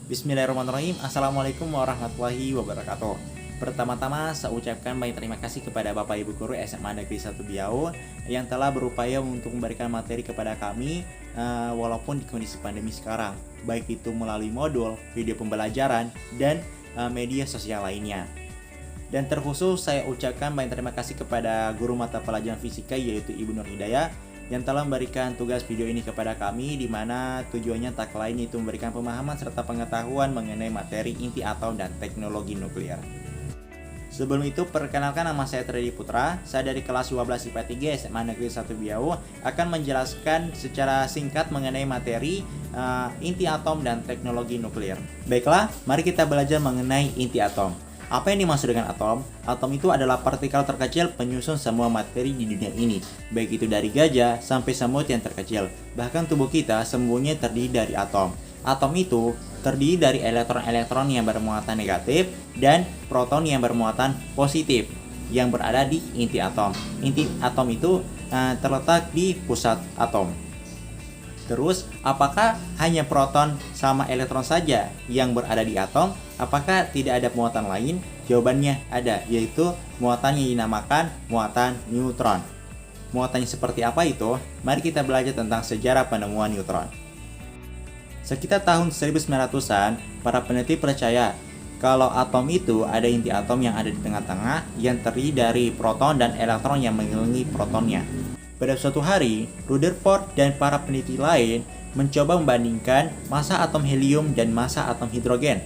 Bismillahirrahmanirrahim. Assalamualaikum warahmatullahi wabarakatuh. Pertama-tama saya ucapkan banyak terima kasih kepada Bapak Ibu Guru SMA Negeri 1 Biau yang telah berupaya untuk memberikan materi kepada kami walaupun di kondisi pandemi sekarang, baik itu melalui modul, video pembelajaran, dan media sosial lainnya. Dan terkhusus saya ucapkan banyak terima kasih kepada guru mata pelajaran fisika yaitu Ibu Nur Hidayah yang telah memberikan tugas video ini kepada kami, di mana tujuannya tak lain yaitu memberikan pemahaman serta pengetahuan mengenai materi inti atom dan teknologi nuklir. Sebelum itu, perkenalkan, nama saya Tredi Putra. Saya dari kelas 12 IPA 3 SMA Negeri 1 Biau akan menjelaskan secara singkat mengenai materi inti atom dan teknologi nuklir. Baiklah, mari kita belajar mengenai inti atom. Apa yang dimaksud dengan atom? Atom itu adalah partikel terkecil penyusun semua materi di dunia ini, baik itu dari gajah sampai semut yang terkecil. Bahkan tubuh kita semuanya terdiri dari atom. Atom itu terdiri dari elektron-elektron yang bermuatan negatif dan proton yang bermuatan positif yang berada di inti atom. Inti atom itu terletak di pusat atom. Terus, apakah hanya proton sama elektron saja yang berada di atom? Apakah tidak ada muatan lain? Jawabannya ada, yaitu muatan yang dinamakan muatan neutron. Muatannya seperti apa itu? Mari kita belajar tentang sejarah penemuan neutron. Sekitar tahun 1900-an, para peneliti percaya kalau atom itu ada inti atom yang ada di tengah-tengah yang terdiri dari proton dan elektron yang mengelilingi protonnya. Pada suatu hari, Rutherford dan para peneliti lain mencoba membandingkan massa atom helium dan massa atom hidrogen.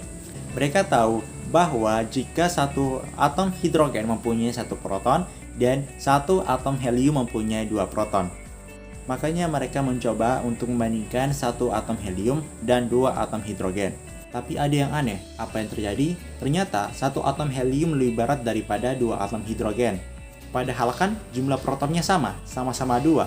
Mereka tahu bahwa jika satu atom hidrogen mempunyai satu proton dan satu atom helium mempunyai dua proton, makanya mereka mencoba untuk membandingkan satu atom helium dan dua atom hidrogen. Tapi ada yang aneh, apa yang terjadi? Ternyata satu atom helium lebih berat daripada dua atom hidrogen. Padahal kan jumlah protonnya sama-sama 2.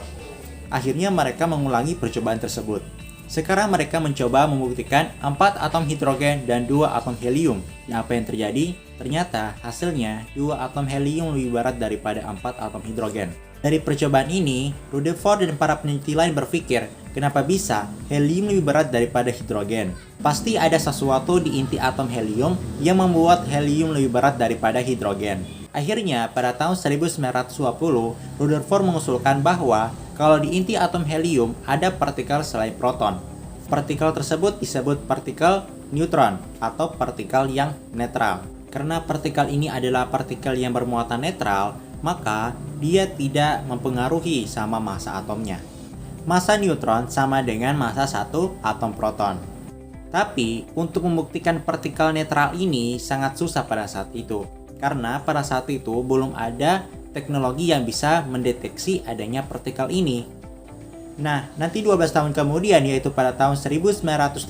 Akhirnya mereka mengulangi percobaan tersebut. Sekarang mereka mencoba membuktikan 4 atom hidrogen dan 2 atom helium. Apa yang terjadi? Ternyata hasilnya 2 atom helium lebih berat daripada 4 atom hidrogen. Dari percobaan ini, Rutherford dan para peneliti lain berpikir, kenapa bisa helium lebih berat daripada hidrogen? Pasti ada sesuatu di inti atom helium yang membuat helium lebih berat daripada hidrogen. Akhirnya, pada tahun 1920, Rutherford mengusulkan bahwa kalau di inti atom helium ada partikel selain proton. Partikel tersebut disebut partikel neutron atau partikel yang netral. Karena partikel ini adalah partikel yang bermuatan netral, maka dia tidak mempengaruhi sama massa atomnya. Massa neutron sama dengan massa satu atom proton. Tapi, untuk membuktikan partikel netral ini sangat susah pada saat itu. Karena pada saat itu belum ada teknologi yang bisa mendeteksi adanya partikel ini. Nah, nanti 12 tahun kemudian, yaitu pada tahun 1932,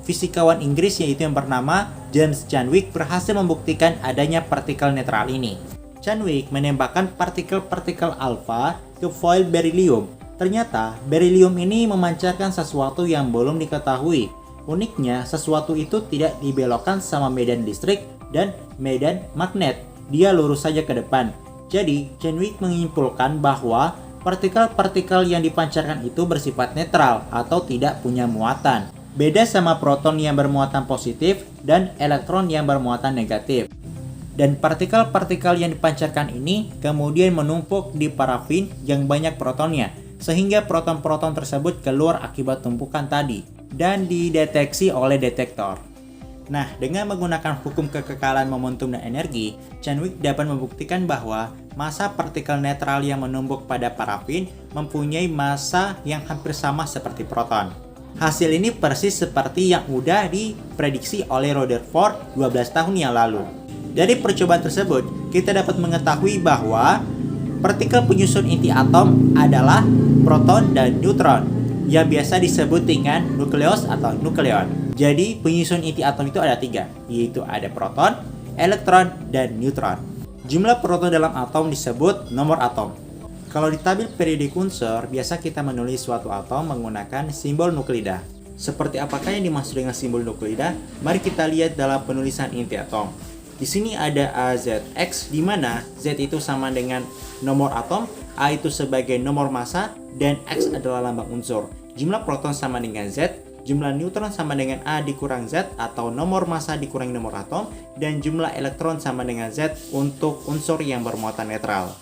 fisikawan Inggris yaitu yang bernama James Chadwick berhasil membuktikan adanya partikel netral ini. Chadwick menembakkan partikel-partikel alfa ke foil beryllium. Ternyata, beryllium ini memancarkan sesuatu yang belum diketahui. Uniknya, sesuatu itu tidak dibelokkan sama medan listrik dan medan magnet. Dia lurus saja ke depan. Jadi, Chadwick menyimpulkan bahwa partikel-partikel yang dipancarkan itu bersifat netral atau tidak punya muatan. Beda sama proton yang bermuatan positif dan elektron yang bermuatan negatif. Dan partikel-partikel yang dipancarkan ini kemudian menumpuk di parafin yang banyak protonnya, sehingga proton-proton tersebut keluar akibat tumpukan tadi dan dideteksi oleh detektor. Nah, dengan menggunakan hukum kekekalan momentum dan energi, Chadwick dapat membuktikan bahwa massa partikel netral yang menumpuk pada parafin mempunyai massa yang hampir sama seperti proton. Hasil ini persis seperti yang udah diprediksi oleh Rutherford 12 tahun yang lalu. Dari percobaan tersebut, kita dapat mengetahui bahwa partikel penyusun inti atom adalah proton dan neutron, yang biasa disebut dengan nukleus atau nukleon. Jadi, penyusun inti atom itu ada 3, yaitu ada proton, elektron, dan neutron. Jumlah proton dalam atom disebut nomor atom. Kalau di tabel periodik unsur, biasa kita menulis suatu atom menggunakan simbol nuklida. Seperti apakah yang dimaksud dengan simbol nuklida? Mari kita lihat dalam penulisan inti atom. Di sini ada AZX, di mana Z itu sama dengan nomor atom, A itu sebagai nomor massa, dan X adalah lambang unsur. Jumlah proton sama dengan Z, Jumlah neutron sama dengan A dikurang Z atau nomor massa dikurangi nomor atom, dan jumlah elektron sama dengan Z untuk unsur yang bermuatan netral.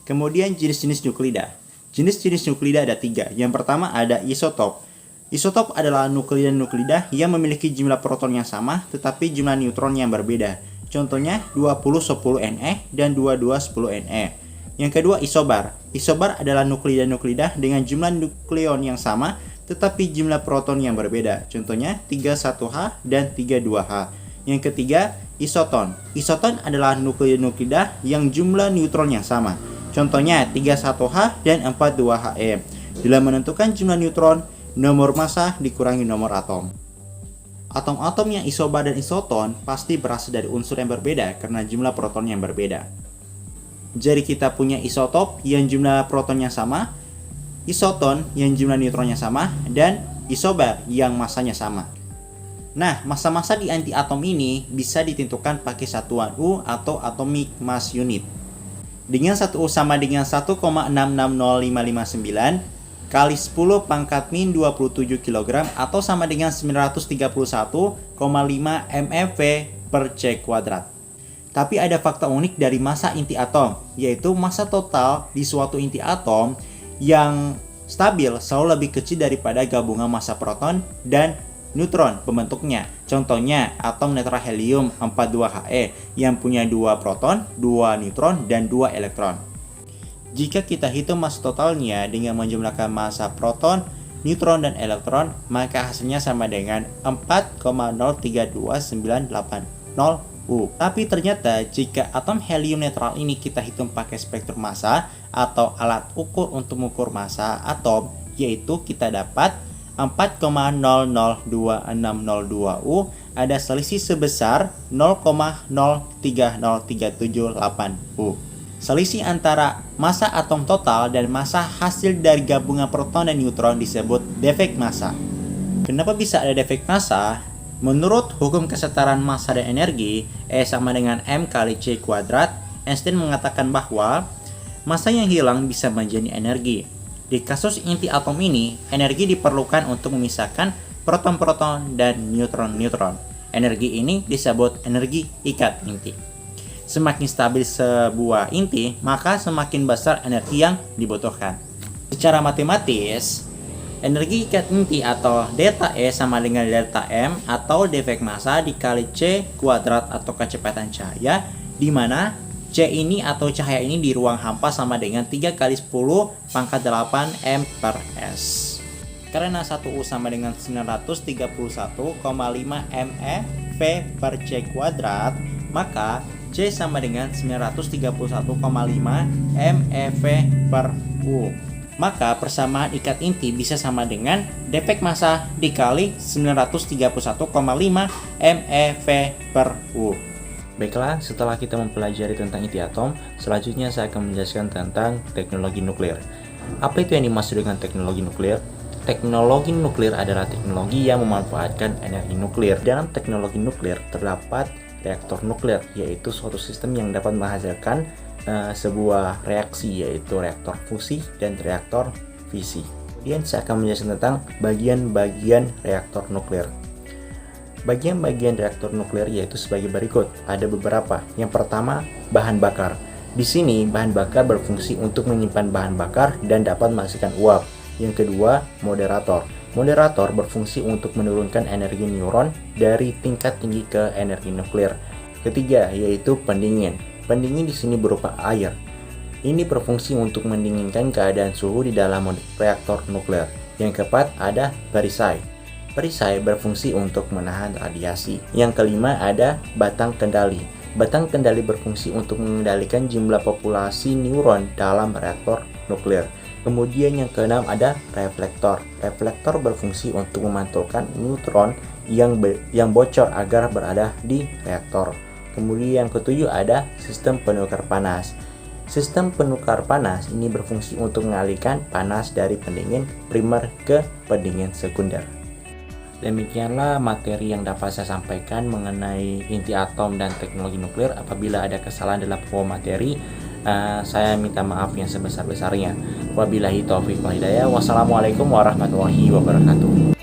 Kemudian jenis-jenis nuklida. Jenis-jenis nuklida ada 3. Yang pertama ada isotop. Isotop adalah nuklida yang memiliki jumlah proton yang sama tetapi jumlah neutron yang berbeda. Contohnya 20-10Ne dan 22-10Ne. Yang kedua isobar. Isobar adalah nuklida dengan jumlah nukleon yang sama tetapi jumlah proton yang berbeda. Contohnya 31H dan 32H. Yang ketiga, isoton. Isoton adalah nuklida yang jumlah neutron yang sama. Contohnya 31H dan 42He. Dalam menentukan jumlah neutron, nomor massa dikurangi nomor atom. Atom-atom yang isobar dan isoton pasti berasal dari unsur yang berbeda karena jumlah proton yang berbeda. Jadi kita punya isotop yang jumlah protonnya sama, isoton yang jumlah neutronnya sama, dan isobar yang massanya sama. Nah, massa-massa di antiatom ini bisa ditentukan pakai satuan U atau atomic mass unit. Dengan 1U sama dengan 1,660559 kali 10 pangkat min 27 kg atau sama dengan 931,5 MeV per C kuadrat. Tapi ada fakta unik dari massa inti atom, yaitu massa total di suatu inti atom yang stabil selalu lebih kecil daripada gabungan massa proton dan neutron pembentuknya. Contohnya atom netral helium 42He yang punya 2 proton, 2 neutron, dan 2 elektron. Jika kita hitung massa totalnya dengan menjumlahkan massa proton, neutron, dan elektron, maka hasilnya sama dengan 4,032980 U. Tapi ternyata jika atom helium netral ini kita hitung pakai spektrum massa atau alat ukur untuk mengukur massa atom, yaitu kita dapat 4,002602 U, ada selisih sebesar 0,030378 U. Selisih antara massa atom total dan massa hasil dari gabungan proton dan neutron disebut defek massa. Kenapa bisa ada defek massa? Menurut hukum kesetaraan massa dan energi, E sama dengan M kali C kuadrat, Einstein mengatakan bahwa massa yang hilang bisa menjadi energi. Di kasus inti atom ini, energi diperlukan untuk memisahkan proton-proton dan neutron-neutron. Energi ini disebut energi ikat inti. Semakin stabil sebuah inti, maka semakin besar energi yang dibutuhkan. Secara matematis, energi ikat inti atau delta E sama dengan delta M atau defek massa dikali C kuadrat atau kecepatan cahaya, di mana C ini atau cahaya ini di ruang hampa sama dengan 3 kali 10 pangkat 8 M per S. Karena 1U sama dengan 931,5 MeV per C kuadrat, maka C sama dengan 931,5 MeV per U. Maka persamaan ikat inti bisa sama dengan defek massa dikali 931,5 MeV per U. Baiklah, setelah kita mempelajari tentang inti atom, selanjutnya saya akan menjelaskan tentang teknologi nuklir. Apa itu yang dimaksud dengan teknologi nuklir? Teknologi nuklir adalah teknologi yang memanfaatkan energi nuklir. Dalam teknologi nuklir terdapat reaktor nuklir, yaitu suatu sistem yang dapat menghasilkan sebuah reaksi, yaitu reaktor fusi dan reaktor fisi. Kemudian saya akan menjelaskan tentang bagian-bagian reaktor nuklir. Bagian-bagian reaktor nuklir yaitu sebagai berikut. Ada beberapa. Yang pertama, bahan bakar. Di sini bahan bakar berfungsi untuk menyimpan bahan bakar dan dapat menghasilkan uap. Yang kedua, moderator. Moderator berfungsi untuk menurunkan energi neuron dari tingkat tinggi ke energi nuklir. Ketiga, yaitu pendingin. Pendingin di sini berupa air. Ini berfungsi untuk mendinginkan keadaan suhu di dalam reaktor nuklir. Yang keempat ada perisai. Perisai berfungsi untuk menahan radiasi. Yang kelima ada batang kendali. Batang kendali berfungsi untuk mengendalikan jumlah populasi neuron dalam reaktor nuklir. Kemudian yang keenam ada reflektor. Reflektor berfungsi untuk memantulkan neutron yang bocor agar berada di reaktor. Kemudian yang ketujuh ada sistem penukar panas. Sistem penukar panas ini berfungsi untuk mengalihkan panas dari pendingin primer ke pendingin sekunder. Demikianlah materi yang dapat saya sampaikan mengenai inti atom dan teknologi nuklir. Apabila ada kesalahan dalam pembahasan materi, saya minta maaf yang sebesar-besarnya. Wabillahi taufiq wal hidayah. Wassalamualaikum warahmatullahi wabarakatuh.